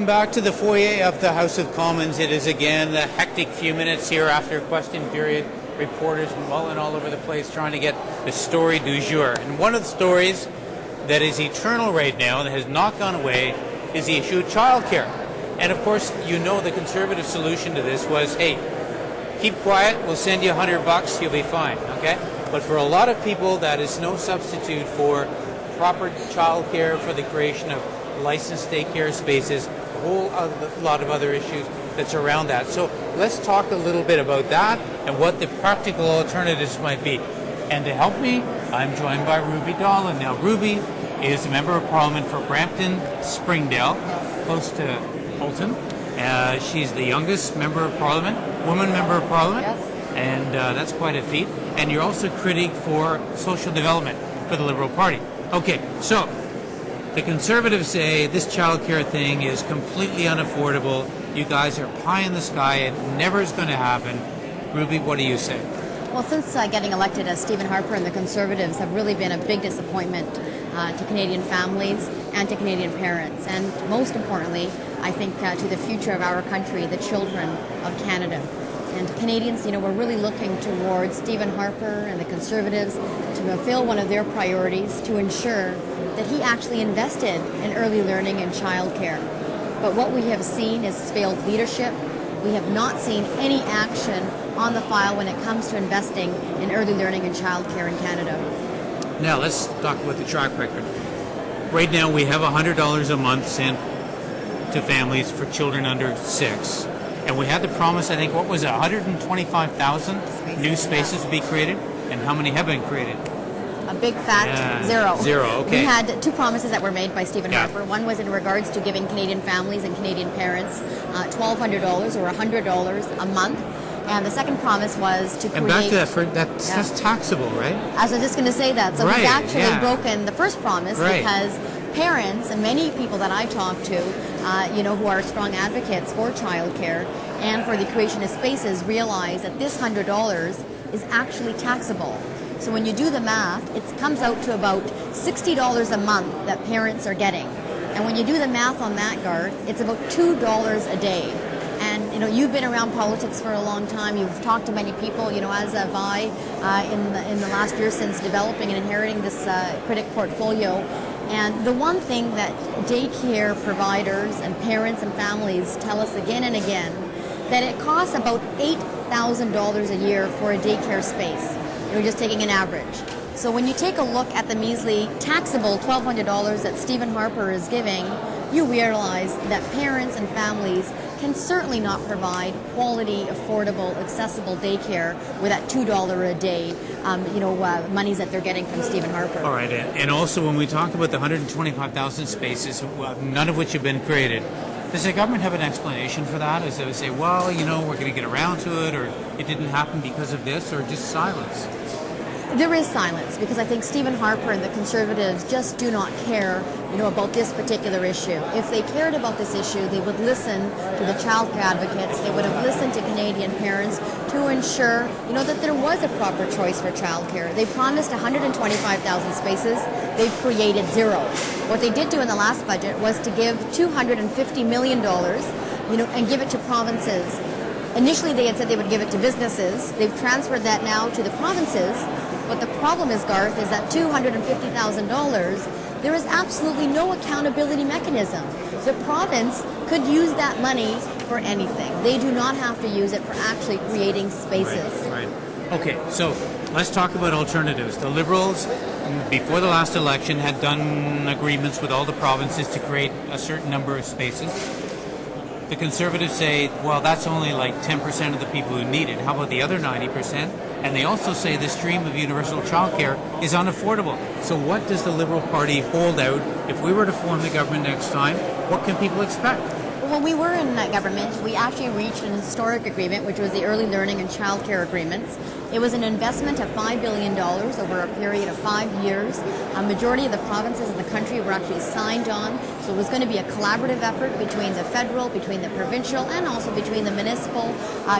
back to the foyer of the House of Commons. It is again a hectic few minutes here after question period. Reporters mulling all over the place trying to get the story du jour. And one of the stories that is eternal right now and has not gone away is the issue of childcare. And of course, you know the Conservative solution to this was, hey, keep quiet, we'll send you $100, you'll be fine, okay? But for a lot of people, that is no substitute for proper childcare, for the creation of licensed daycare spaces, a whole lot of other issues that's around that. So let's talk a little bit about that and what the practical alternatives might be. And to help me, I'm joined by Ruby Dhalla. Now, Ruby is a member of Parliament for Brampton, Springdale, close to Holton. She's the youngest member of Parliament, woman member of Parliament, and that's quite a feat. And you're also critic for social development for the Liberal Party. Okay, so the Conservatives say this childcare thing is completely unaffordable. You guys are pie in the sky. It never is going to happen. Ruby, what do you say? Well, since getting elected, as Stephen Harper and the Conservatives have really been a big disappointment to Canadian families and to Canadian parents. And most importantly, I think to the future of our country, the children of Canada. And Canadians, we're really looking towards Stephen Harper and the Conservatives to fulfill one of their priorities to ensure that he actually invested in early learning and childcare. But what we have seen is failed leadership. We have not seen any action on the file when it comes to investing in early learning and childcare in Canada. Now let's talk about the track record. Right now we have $100 a month sent to families for children under 6. And we had the promise, I think, what was it, 125,000 new spaces to be created? And how many have been created? A big fat zero. Zero, okay. We had two promises that were made by Stephen Harper. One was in regards to giving Canadian families and Canadian parents $1,200 or $100 a month. And the second promise was to create... And back to that's taxable, right? I was just going to say that. So right, we've actually broken the first promise right. because parents and many people that I talk to, who are strong advocates for childcare and for the creation of spaces realize that this $100 is actually taxable. So when you do the math, it comes out to about $60 a month that parents are getting. And when you do the math on that, Garth, it's about $2 a day. And you've been around politics for a long time. You've talked to many people, as have I, in the last year since developing and inheriting this critic portfolio. And the one thing that daycare providers and parents and families tell us again and again, that it costs about $8,000 a year for a daycare space. You're just taking an average. So when you take a look at the measly taxable $1,200 that Stephen Harper is giving, you realize that parents and families can certainly not provide quality, affordable, accessible daycare with that $2 a day, monies that they're getting from Stephen Harper. All right, and also when we talk about the 125,000 spaces, none of which have been created, does the government have an explanation for that? As they would say, well, we're going to get around to it, or it didn't happen because of this, or just silence? There is silence because I think Stephen Harper and the Conservatives just do not care, about this particular issue. If they cared about this issue, they would listen to the childcare advocates. They would have listened to Canadian parents to ensure, that there was a proper choice for childcare. They promised 125,000 spaces. They've created zero. What they did do in the last budget was to give $250 million, and give it to provinces. Initially, they had said they would give it to businesses. They've transferred that now to the provinces. But the problem is, Garth, is that $250,000, there is absolutely no accountability mechanism. The province could use that money for anything. They do not have to use it for actually creating spaces. Right. Okay, so let's talk about alternatives. The Liberals, before the last election, had done agreements with all the provinces to create a certain number of spaces. The Conservatives say, well, that's only like 10% of the people who need it. How about the other 90%? And they also say the stream of universal childcare is unaffordable. So what does the Liberal Party hold out? If we were to form the government next time, what can people expect? When we were in government, we actually reached an historic agreement, which was the early learning and childcare agreements. It was an investment of $5 billion over a period of 5 years. A majority of the provinces in the country were actually signed on, so it was going to be a collaborative effort between the federal, between the provincial, and also between the municipal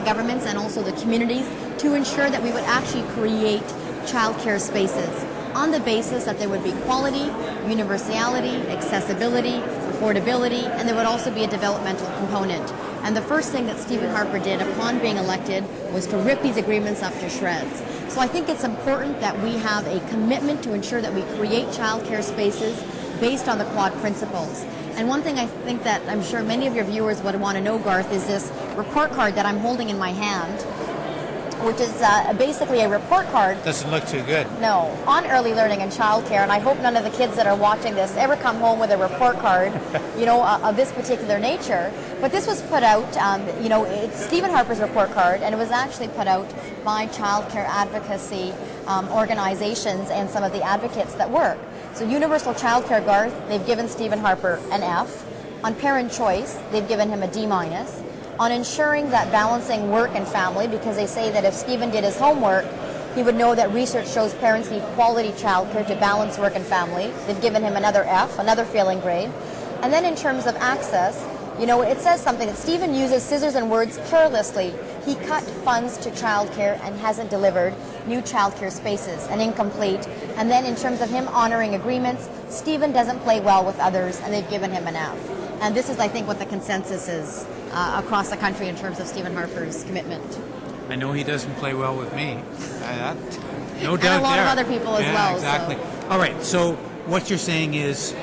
governments and also the communities to ensure that we would actually create childcare spaces on the basis that there would be quality, universality, accessibility, affordability, and there would also be a developmental component. And the first thing that Stephen Harper did upon being elected was to rip these agreements up to shreds. So I think it's important that we have a commitment to ensure that we create childcare spaces based on the Quad principles. And one thing I think that I'm sure many of your viewers would want to know, Garth, is this report card that I'm holding in my hand, which is basically a report card. Doesn't look too good. No, on early learning and childcare, and I hope none of the kids that are watching this ever come home with a report card, of this particular nature. But this was put out, it's Stephen Harper's report card, and it was actually put out by childcare advocacy organizations and some of the advocates that work. So Universal Childcare, Garth, they've given Stephen Harper an F. On parent choice, they've given him a D-. On ensuring that balancing work and family, because they say that if Stephen did his homework, he would know that research shows parents need quality childcare to balance work and family. They've given him another F, another failing grade. And then in terms of access, it says something that Stephen uses scissors and words carelessly. He cut funds to childcare and hasn't delivered new childcare spaces, and incomplete. And then in terms of him honoring agreements, Stephen doesn't play well with others, and they've given him an F. And this is, I think, what the consensus is across the country in terms of Stephen Harper's commitment. I know he doesn't play well with me. No doubt there. And a lot of other people as well. Exactly. So. All right, so what you're saying is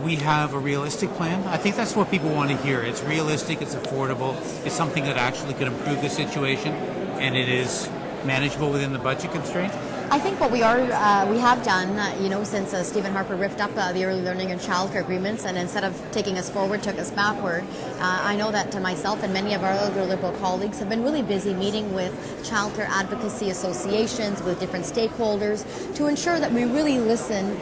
we have a realistic plan. I think that's what people want to hear. It's realistic, it's affordable, it's something that actually could improve the situation, and it is manageable within the budget constraints. I think what we have done, since Stephen Harper ripped up the early learning and childcare agreements, and instead of taking us forward, took us backward. I know that myself and many of our other Liberal colleagues have been really busy meeting with childcare advocacy associations, with different stakeholders, to ensure that we really listen,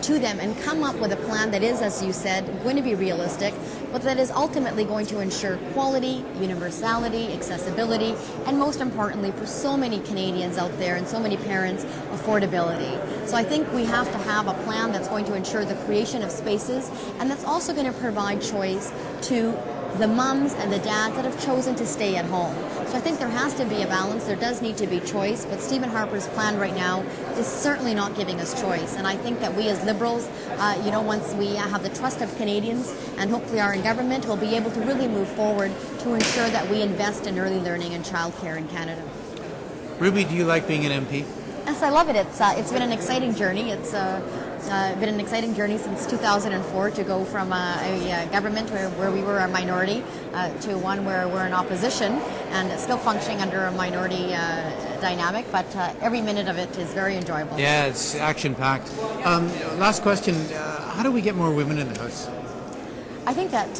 to them and come up with a plan that is, as you said, going to be realistic, but that is ultimately going to ensure quality, universality, accessibility, and most importantly, for so many Canadians out there and so many parents, affordability. So I think we have to have a plan that's going to ensure the creation of spaces, and that's also going to provide choice to the mums and the dads that have chosen to stay at home. So I think there has to be a balance. There does need to be choice, but Stephen Harper's plan right now is certainly not giving us choice. And I think that we as Liberals, once we have the trust of Canadians and hopefully are in government, will be able to really move forward to ensure that we invest in early learning and childcare in Canada. Ruby, do you like being an MP? Yes, I love it. It's been an exciting journey. It's been an exciting journey since 2004 to go from a government where we were a minority to one where we're in opposition, and still functioning under a minority dynamic, but every minute of it is very enjoyable. Yeah, it's action-packed. Last question, how do we get more women in the House? I think that,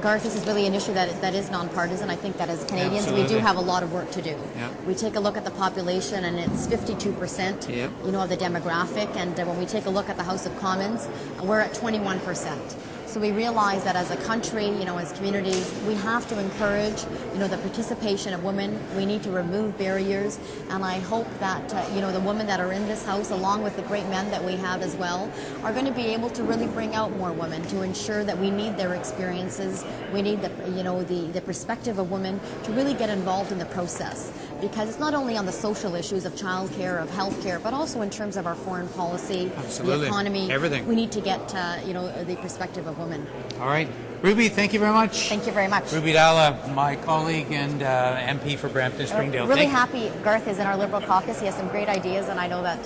Garth, this is really an issue that is nonpartisan. I think that as Canadians, Absolutely. we do have a lot of work to do. Yep. We take a look at the population, and it's 52%, Yep. of the demographic. And when we take a look at the House of Commons, we're at 21%. So we realize that as a country, as communities, we have to encourage, the participation of women. We need to remove barriers, and I hope that, the women that are in this House, along with the great men that we have as well, are going to be able to really bring out more women to ensure that we need their experiences. We need the perspective of women to really get involved in the process, because it's not only on the social issues of childcare, of healthcare, but also in terms of our foreign policy, Absolutely. the economy, everything. We need to get, the perspective of women. All right. Ruby, thank you very much. Thank you very much. Ruby Dhalla, my colleague and MP for Brampton Springdale. Really happy Garth is in our Liberal caucus. He has some great ideas, and I know that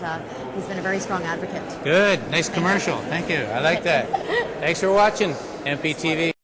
he's been a very strong advocate. Good. Nice commercial. Thank you. I like that. Thanks for watching MPtv.